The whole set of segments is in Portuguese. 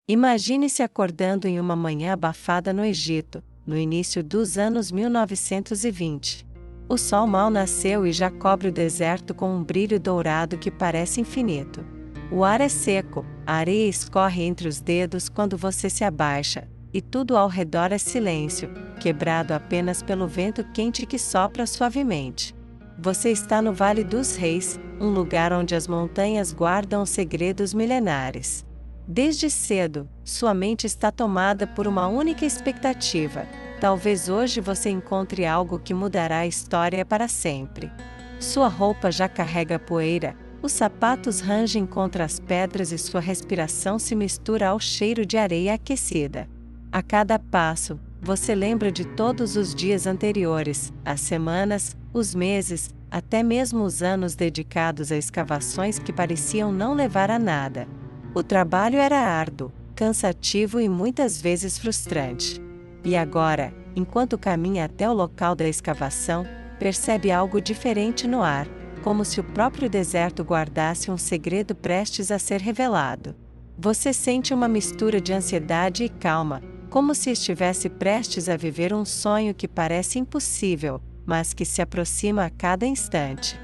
Imagine-se acordando em uma manhã abafada no Egito, no início dos anos 1920. O sol mal nasceu e já cobre o deserto com um brilho dourado que parece infinito. O ar é seco, a areia escorre entre os dedos quando você se abaixa, e tudo ao redor é silêncio, quebrado apenas pelo vento quente que sopra suavemente. Você está no Vale dos Reis, um lugar onde as montanhas guardam segredos milenares. Desde cedo, sua mente está tomada por uma única expectativa. Talvez hoje você encontre algo que mudará a história para sempre. Sua roupa já carrega poeira, os sapatos rangem contra as pedras e sua respiração se mistura ao cheiro de areia aquecida. A cada passo, você lembra de todos os dias anteriores, as semanas, os meses, até mesmo os anos dedicados a escavações que pareciam não levar a nada. O trabalho era árduo, cansativo e muitas vezes frustrante. E agora, enquanto caminha até o local da escavação, percebe algo diferente no ar, como se o próprio deserto guardasse um segredo prestes a ser revelado. Você sente uma mistura de ansiedade e calma, como se estivesse prestes a viver um sonho que parece impossível, mas que se aproxima a cada instante.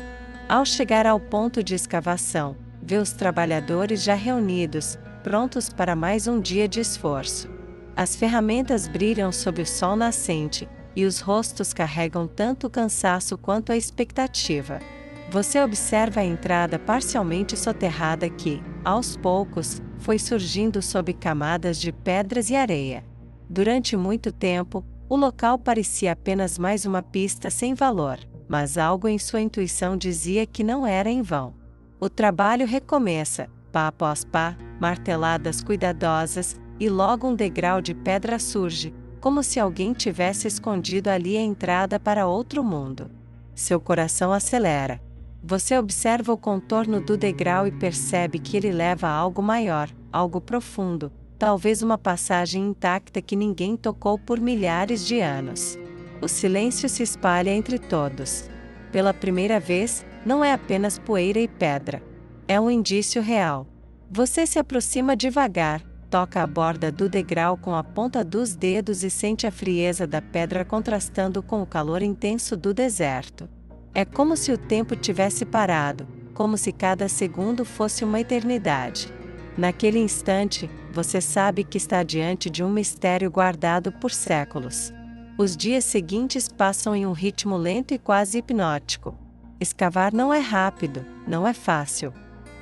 Ao chegar ao ponto de escavação, vê os trabalhadores já reunidos, prontos para mais um dia de esforço. As ferramentas brilham sob o sol nascente, e os rostos carregam tanto o cansaço quanto a expectativa. Você observa a entrada parcialmente soterrada que, aos poucos, foi surgindo sob camadas de pedras e areia. Durante muito tempo, o local parecia apenas mais uma pista sem valor, mas algo em sua intuição dizia que não era em vão. O trabalho recomeça, pá após pá, marteladas cuidadosas, e logo um degrau de pedra surge, como se alguém tivesse escondido ali a entrada para outro mundo. Seu coração acelera. Você observa o contorno do degrau e percebe que ele leva a algo maior, algo profundo, talvez uma passagem intacta que ninguém tocou por milhares de anos. O silêncio se espalha entre todos. Pela primeira vez, não é apenas poeira e pedra. É um indício real. Você se aproxima devagar, toca a borda do degrau com a ponta dos dedos e sente a frieza da pedra contrastando com o calor intenso do deserto. É como se o tempo tivesse parado, como se cada segundo fosse uma eternidade. Naquele instante, você sabe que está diante de um mistério guardado por séculos. Os dias seguintes passam em um ritmo lento e quase hipnótico. Escavar não é rápido, não é fácil.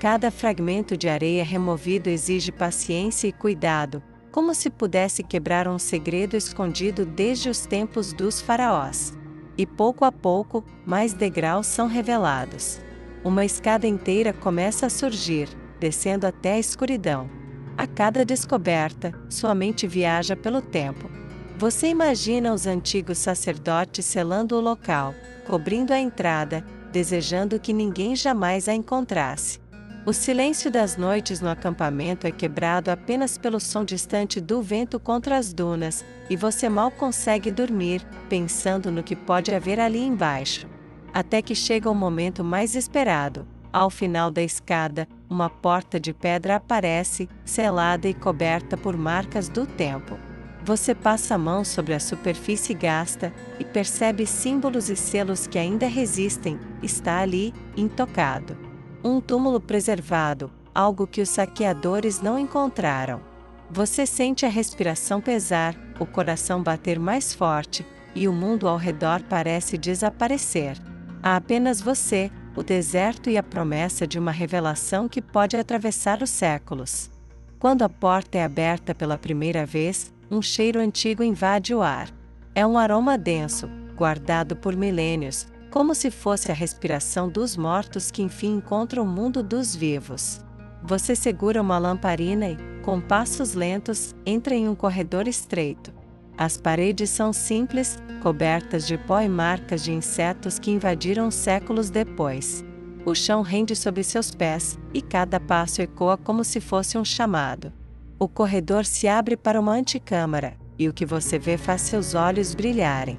Cada fragmento de areia removido exige paciência e cuidado, como se pudesse quebrar um segredo escondido desde os tempos dos faraós. E pouco a pouco, mais degraus são revelados. Uma escada inteira começa a surgir, descendo até a escuridão. A cada descoberta, sua mente viaja pelo tempo. Você imagina os antigos sacerdotes selando o local, cobrindo a entrada, desejando que ninguém jamais a encontrasse. O silêncio das noites no acampamento é quebrado apenas pelo som distante do vento contra as dunas, e você mal consegue dormir, pensando no que pode haver ali embaixo. Até que chega o momento mais esperado. Ao final da escada, uma porta de pedra aparece, selada e coberta por marcas do tempo. Você passa a mão sobre a superfície gasta, e percebe símbolos e selos que ainda resistem. Está ali, intocado. Um túmulo preservado, algo que os saqueadores não encontraram. Você sente a respiração pesar, o coração bater mais forte, e o mundo ao redor parece desaparecer. Há apenas você, o deserto e a promessa de uma revelação que pode atravessar os séculos. Quando a porta é aberta pela primeira vez, um cheiro antigo invade o ar. É um aroma denso, guardado por milênios, como se fosse a respiração dos mortos que enfim encontram o mundo dos vivos. Você segura uma lamparina e, com passos lentos, entra em um corredor estreito. As paredes são simples, cobertas de pó e marcas de insetos que invadiram séculos depois. O chão rende sob seus pés, e cada passo ecoa como se fosse um chamado. O corredor se abre para uma antecâmara, e o que você vê faz seus olhos brilharem.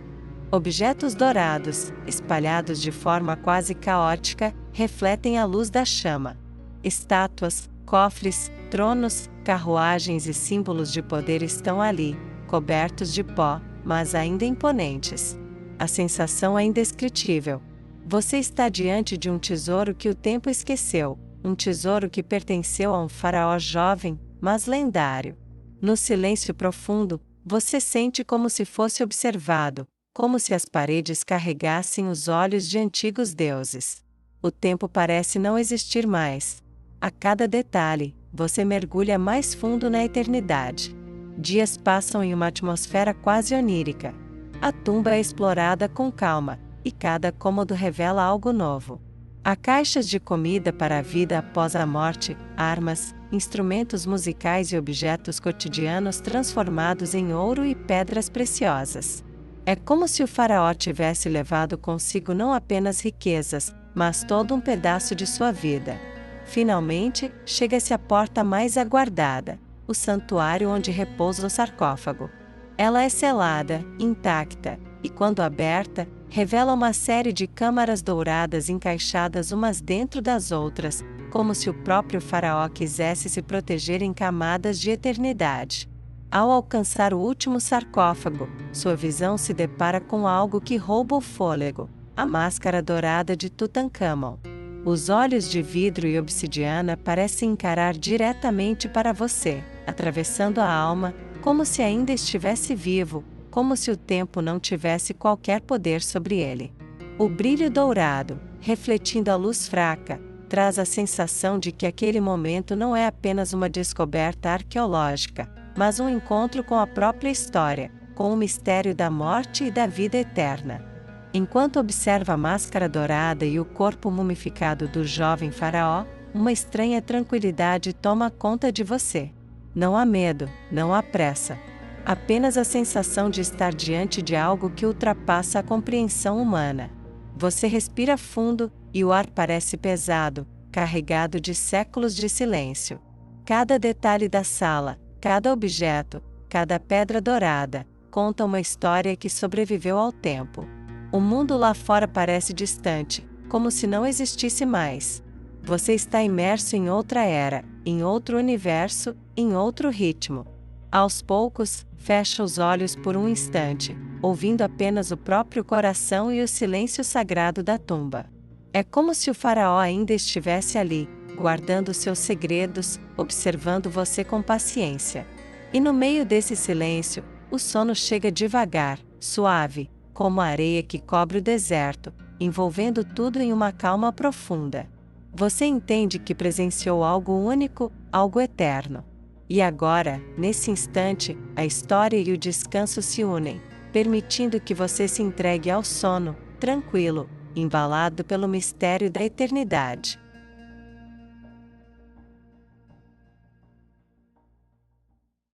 Objetos dourados, espalhados de forma quase caótica, refletem a luz da chama. Estátuas, cofres, tronos, Carruagens e símbolos de poder estão ali, cobertos de pó, mas ainda imponentes. A sensação é indescritível. Você está diante de um tesouro que o tempo esqueceu, um tesouro que pertenceu a um faraó jovem, mas lendário. No silêncio profundo, você sente como se fosse observado, como se as paredes carregassem os olhos de antigos deuses. O tempo parece não existir mais. A cada detalhe, você mergulha mais fundo na eternidade. Dias passam em uma atmosfera quase onírica. A tumba é explorada com calma, e cada cômodo revela algo novo. Há caixas de comida para a vida após a morte, armas, instrumentos musicais e objetos cotidianos transformados em ouro e pedras preciosas. É como se o faraó tivesse levado consigo não apenas riquezas, mas todo um pedaço de sua vida. Finalmente, chega-se à porta mais aguardada, o santuário onde repousa o sarcófago. Ela é selada, intacta, e quando aberta, revela uma série de câmaras douradas encaixadas umas dentro das outras, como se o próprio faraó quisesse se proteger em camadas de eternidade. Ao alcançar o último sarcófago, sua visão se depara com algo que rouba o fôlego: a máscara dourada de Tutancâmon. Os olhos de vidro e obsidiana parecem encarar diretamente para você, atravessando a alma, como se ainda estivesse vivo, como se o tempo não tivesse qualquer poder sobre ele. O brilho dourado, refletindo a luz fraca, traz a sensação de que aquele momento não é apenas uma descoberta arqueológica, mas um encontro com a própria história, com o mistério da morte e da vida eterna. Enquanto observa a máscara dourada e o corpo mumificado do jovem faraó, uma estranha tranquilidade toma conta de você. Não há medo, não há pressa. Apenas a sensação de estar diante de algo que ultrapassa a compreensão humana. Você respira fundo, e o ar parece pesado, carregado de séculos de silêncio. Cada detalhe da sala, cada objeto, cada pedra dourada, conta uma história que sobreviveu ao tempo. O mundo lá fora parece distante, como se não existisse mais. Você está imerso em outra era, em outro universo, em outro ritmo. Aos poucos, fecha os olhos por um instante, ouvindo apenas o próprio coração e o silêncio sagrado da tumba. É como se o faraó ainda estivesse ali, guardando seus segredos, observando você com paciência. E no meio desse silêncio, o sono chega devagar, suave, como a areia que cobre o deserto, envolvendo tudo em uma calma profunda. Você entende que presenciou algo único, algo eterno. E agora, nesse instante, a história e o descanso se unem, permitindo que você se entregue ao sono, tranquilo, embalado pelo mistério da eternidade.